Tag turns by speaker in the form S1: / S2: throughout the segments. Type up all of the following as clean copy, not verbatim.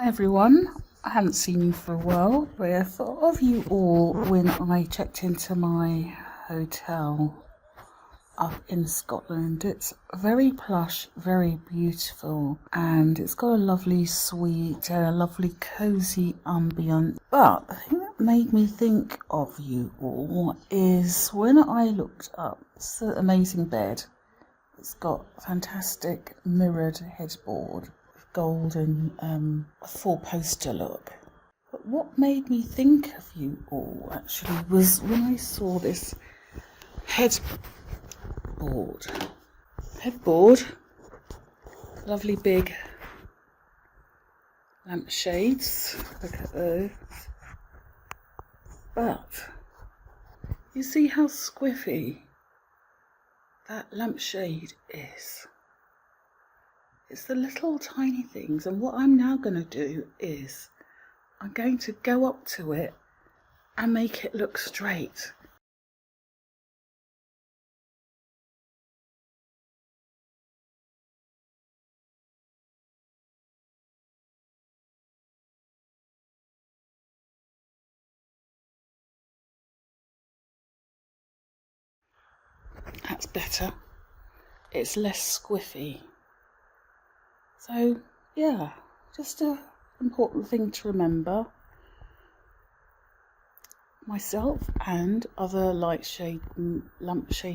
S1: Hi everyone, I haven't seen you for a while, but I thought of you all when I checked into my hotel up in Scotland. It's very plush, very beautiful, and it's got a lovely suite, a lovely cosy ambient. But the thing that made me think of you all is when I looked up, it's an amazing bed. It's got fantastic mirrored headboard, gold and four-poster look. But what made me think of you all actually was when I saw this headboard, lovely big lampshades. Look at those. But you see how squiffy that lampshade is. It's the little tiny things, and what I'm now going to do is I'm going to go up to it and make it look straight. That's better. It's less squiffy. So yeah, just an important thing to remember. Myself and other lampshade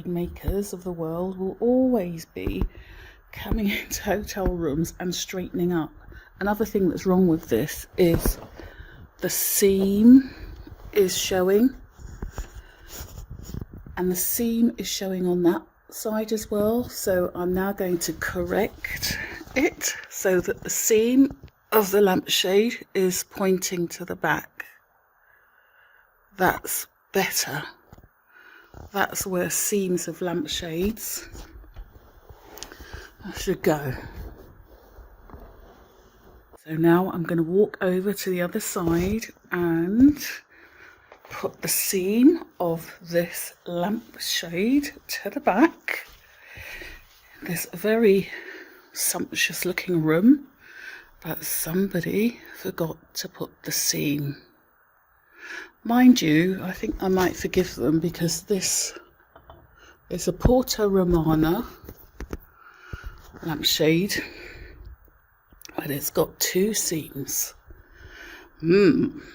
S1: makers of the world will always be coming into hotel rooms and straightening up. Another thing that's wrong with this is the seam is showing, and the seam is showing on that side as well. So I'm now going to correct it so that the seam of the lampshade is pointing to the back. That's better. That's where seams of lampshades should go. So now I'm going to walk over to the other side and put the seam of this lampshade to the back. This very sumptuous looking room, but somebody forgot to put the seam. Mind you, I think I might forgive them because this is a Porta Romana lampshade, but it's got two seams.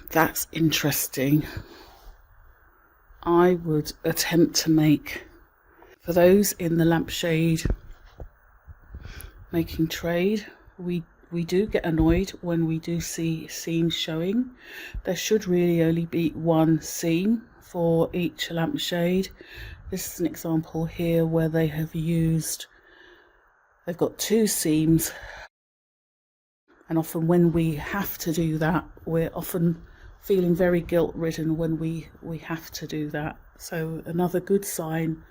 S1: That's interesting. I would attempt to make, for those in the lampshade making trade, we do get annoyed when we do see seams showing. There should really only be one seam for each lampshade. This is an example here where they have they've got two seams, and often when we have to do that, we're often feeling very guilt-ridden when we have to do that. So another good sign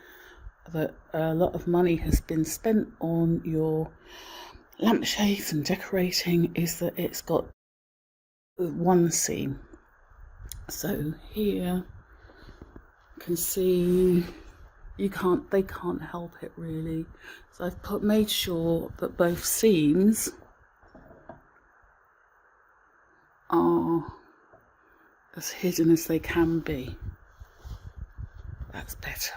S1: that a lot of money has been spent on your lampshades and decorating is that it's got one seam. So here you can see they can't help it really. So I've made sure that both seams are as hidden as they can be. That's better.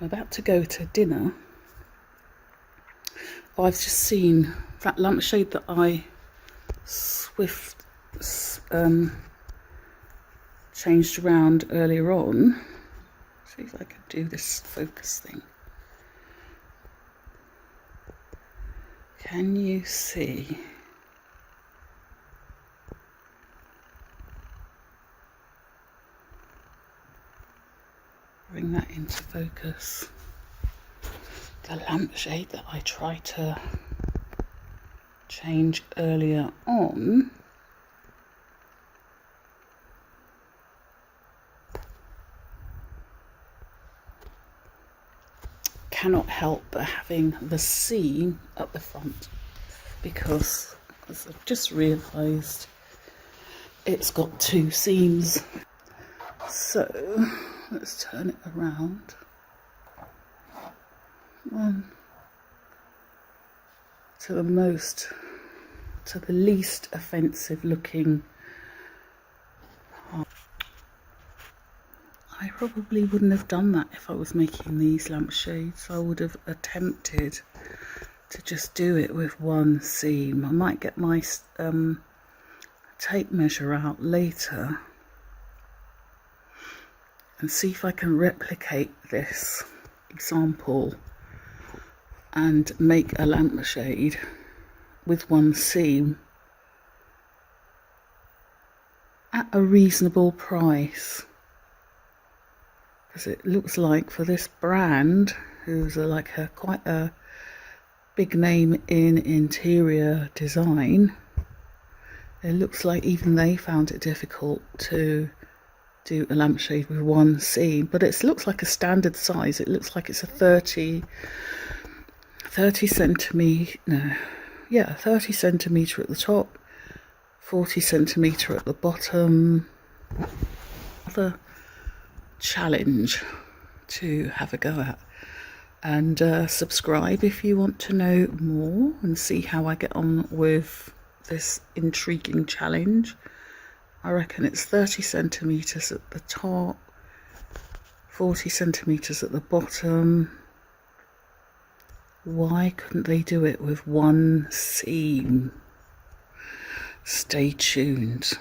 S1: I'm about to go to dinner. I've just seen that lampshade that I changed around earlier on. See if I can do this focus thing. Can you see? Bring that into focus. The lampshade that I tried to change earlier on cannot help but having the seam at the front, because as I've just realised it's got two seams. So let's turn it around. to the least offensive looking. I probably wouldn't have done that if I was making these lampshades. I would have attempted to just do it with one seam. I might get my tape measure out later and see if I can replicate this example and make a lampshade with one seam at a reasonable price. Because it looks like for this brand, who's quite a big name in interior design, it looks like even they found it difficult to do a lampshade with one seam. But it looks like a standard size. It looks like it's a 30 centimetre, no, yeah, 30 centimetre at the top, 40 centimetre at the bottom. Another challenge to have a go at. And subscribe if you want to know more and see how I get on with this intriguing challenge. I reckon it's 30 centimetres at the top, 40 centimetres at the bottom. Why couldn't they do it with one seam? Stay tuned.